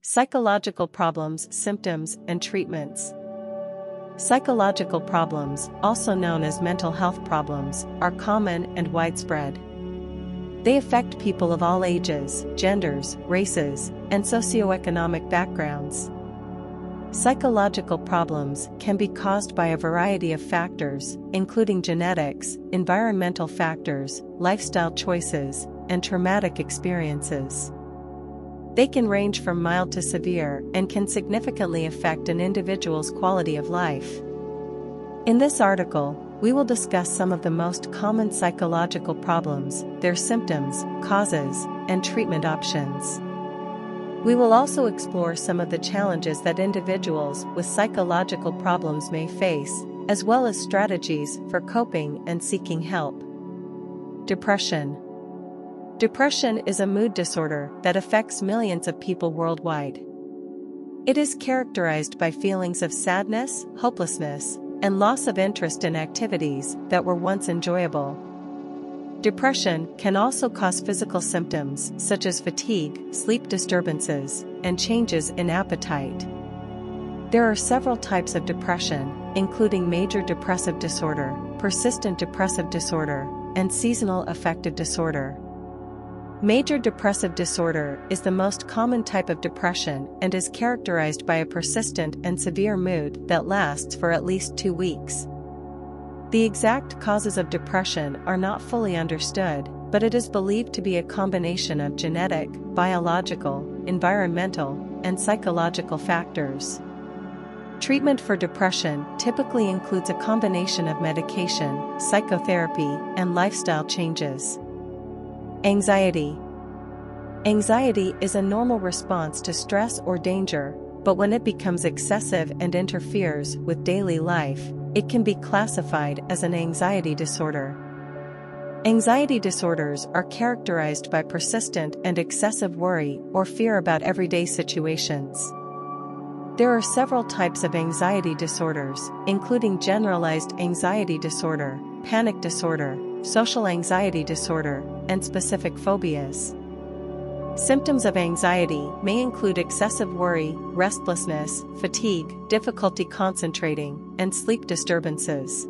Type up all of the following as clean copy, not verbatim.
Psychological problems, symptoms, and treatments. Psychological problems, also known as mental health problems, are common and widespread. They affect people of all ages, genders, races, and socioeconomic backgrounds. Psychological problems can be caused by a variety of factors, including genetics, environmental factors, lifestyle choices, and traumatic experiences. They can range from mild to severe and can significantly affect an individual's quality of life. In this article, we will discuss some of the most common psychological problems, their symptoms, causes, and treatment options. We will also explore some of the challenges that individuals with psychological problems may face, as well as strategies for coping and seeking help. Depression. Depression is a mood disorder that affects millions of people worldwide. It is characterized by feelings of sadness, hopelessness, and loss of interest in activities that were once enjoyable. Depression can also cause physical symptoms such as fatigue, sleep disturbances, and changes in appetite. There are several types of depression, including major depressive disorder, persistent depressive disorder, and seasonal affective disorder. Major depressive disorder is the most common type of depression and is characterized by a persistent and severe mood that lasts for at least 2 weeks. The exact causes of depression are not fully understood, but it is believed to be a combination of genetic, biological, environmental, and psychological factors. Treatment for depression typically includes a combination of medication, psychotherapy, and lifestyle changes. Anxiety. Anxiety is a normal response to stress or danger, but when it becomes excessive and interferes with daily life, it can be classified as an anxiety disorder. Anxiety disorders are characterized by persistent and excessive worry or fear about everyday situations. There are several types of anxiety disorders, including generalized anxiety disorder, panic disorder, social anxiety disorder, and specific phobias. Symptoms of anxiety may include excessive worry, restlessness, fatigue, difficulty concentrating, and sleep disturbances.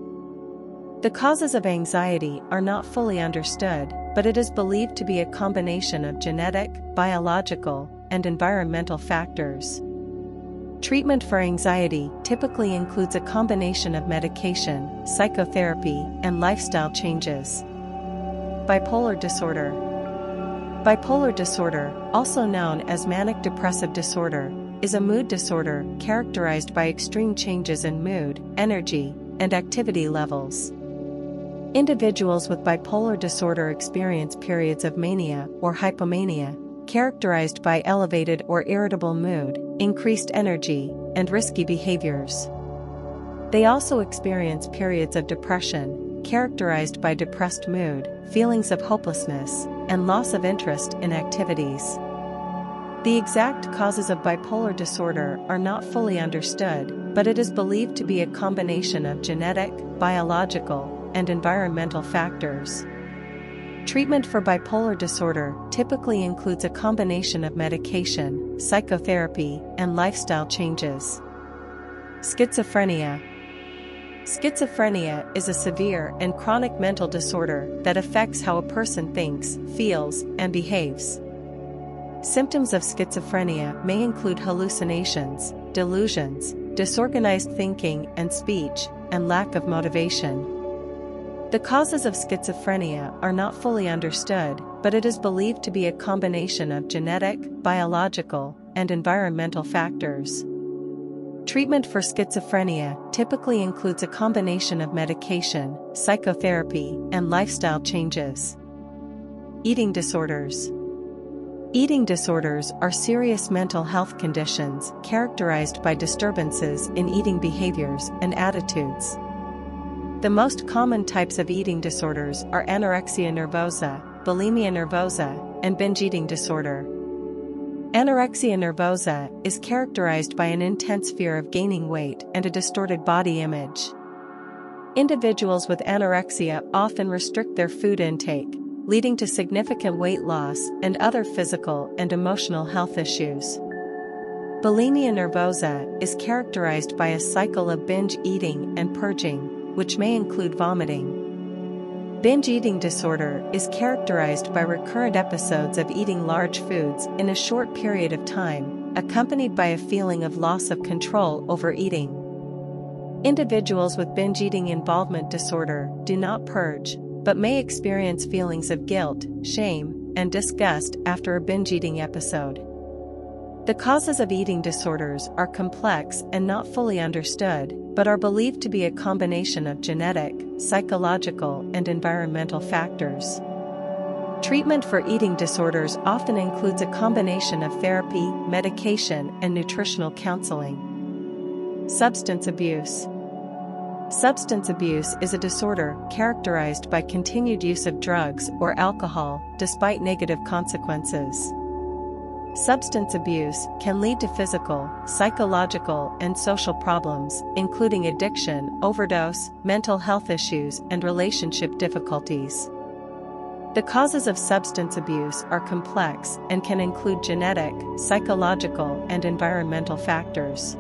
The causes of anxiety are not fully understood, but it is believed to be a combination of genetic, biological, and environmental factors. Treatment for anxiety typically includes a combination of medication, psychotherapy, and lifestyle changes. Bipolar disorder. Bipolar disorder, also known as manic depressive disorder, is a mood disorder characterized by extreme changes in mood, energy, and activity levels. Individuals with bipolar disorder experience periods of mania or hypomania, characterized by elevated or irritable mood, increased energy, and risky behaviors. They also experience periods of depression, characterized by depressed mood, feelings of hopelessness, and loss of interest in activities. The exact causes of bipolar disorder are not fully understood, but it is believed to be a combination of genetic, biological, and environmental factors. Treatment for bipolar disorder typically includes a combination of medication, psychotherapy, and lifestyle changes. Schizophrenia. Schizophrenia is a severe and chronic mental disorder that affects how a person thinks, feels, and behaves. Symptoms of schizophrenia may include hallucinations, delusions, disorganized thinking and speech, and lack of motivation. The causes of schizophrenia are not fully understood, but it is believed to be a combination of genetic, biological, and environmental factors. Treatment for schizophrenia typically includes a combination of medication, psychotherapy, and lifestyle changes. Eating disorders. Eating disorders are serious mental health conditions characterized by disturbances in eating behaviors and attitudes. The most common types of eating disorders are anorexia nervosa, bulimia nervosa, and binge eating disorder. Anorexia nervosa is characterized by an intense fear of gaining weight and a distorted body image. Individuals with anorexia often restrict their food intake, leading to significant weight loss and other physical and emotional health issues. Bulimia nervosa is characterized by a cycle of binge eating and purging, which may include vomiting. Binge eating disorder is characterized by recurrent episodes of eating large foods in a short period of time, accompanied by a feeling of loss of control over eating. Individuals with binge eating involvement disorder do not purge, but may experience feelings of guilt, shame, and disgust after a binge eating episode. The causes of eating disorders are complex and not fully understood, but are believed to be a combination of genetic, psychological, and environmental factors. Treatment for eating disorders often includes a combination of therapy, medication, and nutritional counseling. Substance abuse. Substance abuse is a disorder characterized by continued use of drugs or alcohol despite negative consequences. Substance abuse can lead to physical, psychological, and social problems, including addiction, overdose, mental health issues, and relationship difficulties. The causes of substance abuse are complex and can include genetic, psychological, and environmental factors.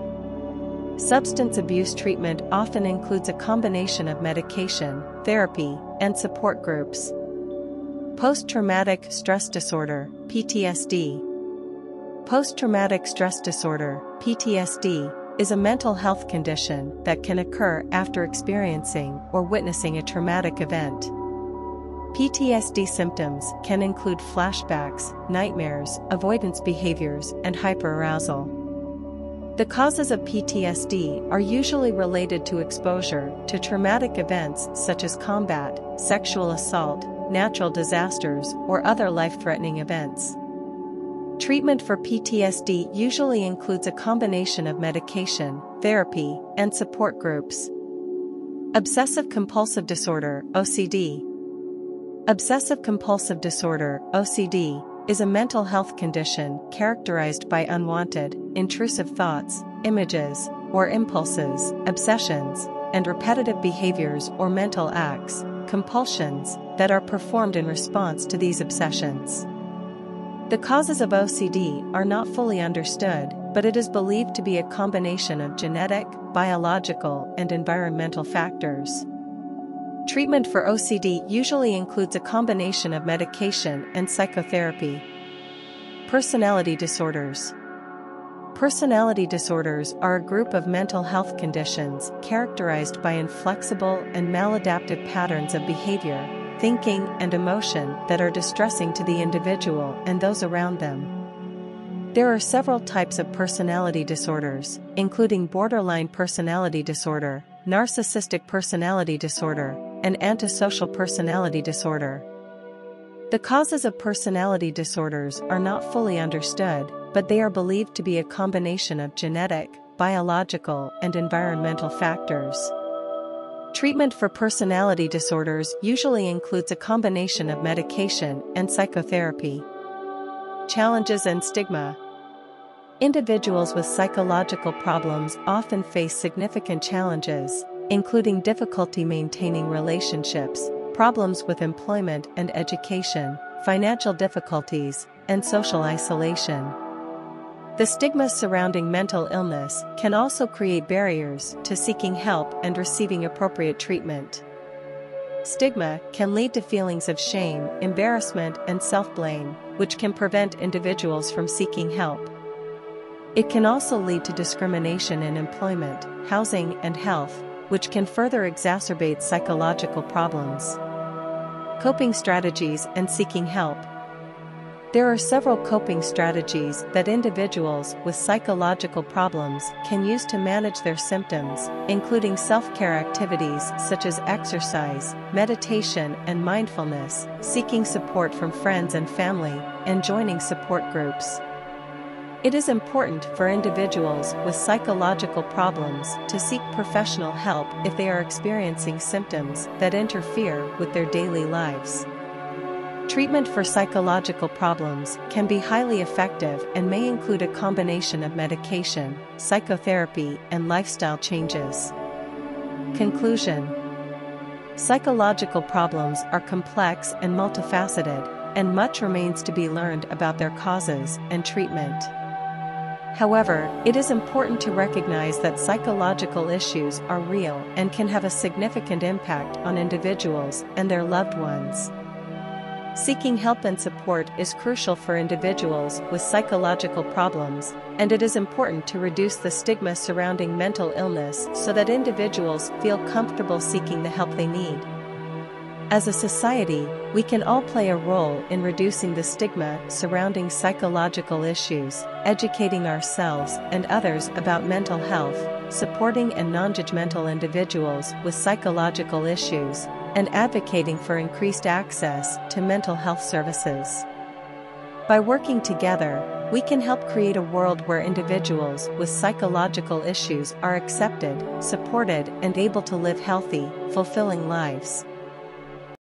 Substance abuse treatment often includes a combination of medication, therapy, and support groups. Post-traumatic stress disorder, PTSD. Post-traumatic stress disorder, PTSD, is a mental health condition that can occur after experiencing or witnessing a traumatic event. PTSD symptoms can include flashbacks, nightmares, avoidance behaviors, and hyperarousal. The causes of PTSD are usually related to exposure to traumatic events such as combat, sexual assault, natural disasters, or other life-threatening events. Treatment for PTSD usually includes a combination of medication, therapy, and support groups. Obsessive-compulsive disorder, OCD. Obsessive-compulsive disorder, OCD, is a mental health condition characterized by unwanted, intrusive thoughts, images, or impulses, obsessions, and repetitive behaviors or mental acts, compulsions, that are performed in response to these obsessions. The causes of OCD are not fully understood, but it is believed to be a combination of genetic, biological, and environmental factors. Treatment for OCD usually includes a combination of medication and psychotherapy. Personality disorders. Personality disorders are a group of mental health conditions characterized by inflexible and maladaptive patterns of behavior, thinking, and emotion that are distressing to the individual and those around them. There are several types of personality disorders, including borderline personality disorder, narcissistic personality disorder, and antisocial personality disorder. The causes of personality disorders are not fully understood, but they are believed to be a combination of genetic, biological, and environmental factors. Treatment for personality disorders usually includes a combination of medication and psychotherapy. Challenges and stigma. Individuals with psychological problems often face significant challenges, including difficulty maintaining relationships, problems with employment and education, financial difficulties, and social isolation. The stigma surrounding mental illness can also create barriers to seeking help and receiving appropriate treatment. Stigma can lead to feelings of shame, embarrassment, and self-blame, which can prevent individuals from seeking help. It can also lead to discrimination in employment, housing, and health, which can further exacerbate psychological problems. Coping strategies and seeking help. There are several coping strategies that individuals with psychological problems can use to manage their symptoms, including self-care activities such as exercise, meditation, and mindfulness, seeking support from friends and family, and joining support groups. It is important for individuals with psychological problems to seek professional help if they are experiencing symptoms that interfere with their daily lives. Treatment for psychological problems can be highly effective and may include a combination of medication, psychotherapy, and lifestyle changes. Conclusion. Psychological problems are complex and multifaceted, and much remains to be learned about their causes and treatment. However, it is important to recognize that psychological issues are real and can have a significant impact on individuals and their loved ones. Seeking help and support is crucial for individuals with psychological problems, and it is important to reduce the stigma surrounding mental illness so that individuals feel comfortable seeking the help they need. As a society, we can all play a role in reducing the stigma surrounding psychological issues, educating ourselves and others about mental health, supporting and non-judgmental individuals with psychological issues, and advocating for increased access to mental health services. By working together, we can help create a world where individuals with psychological issues are accepted, supported, and able to live healthy, fulfilling lives.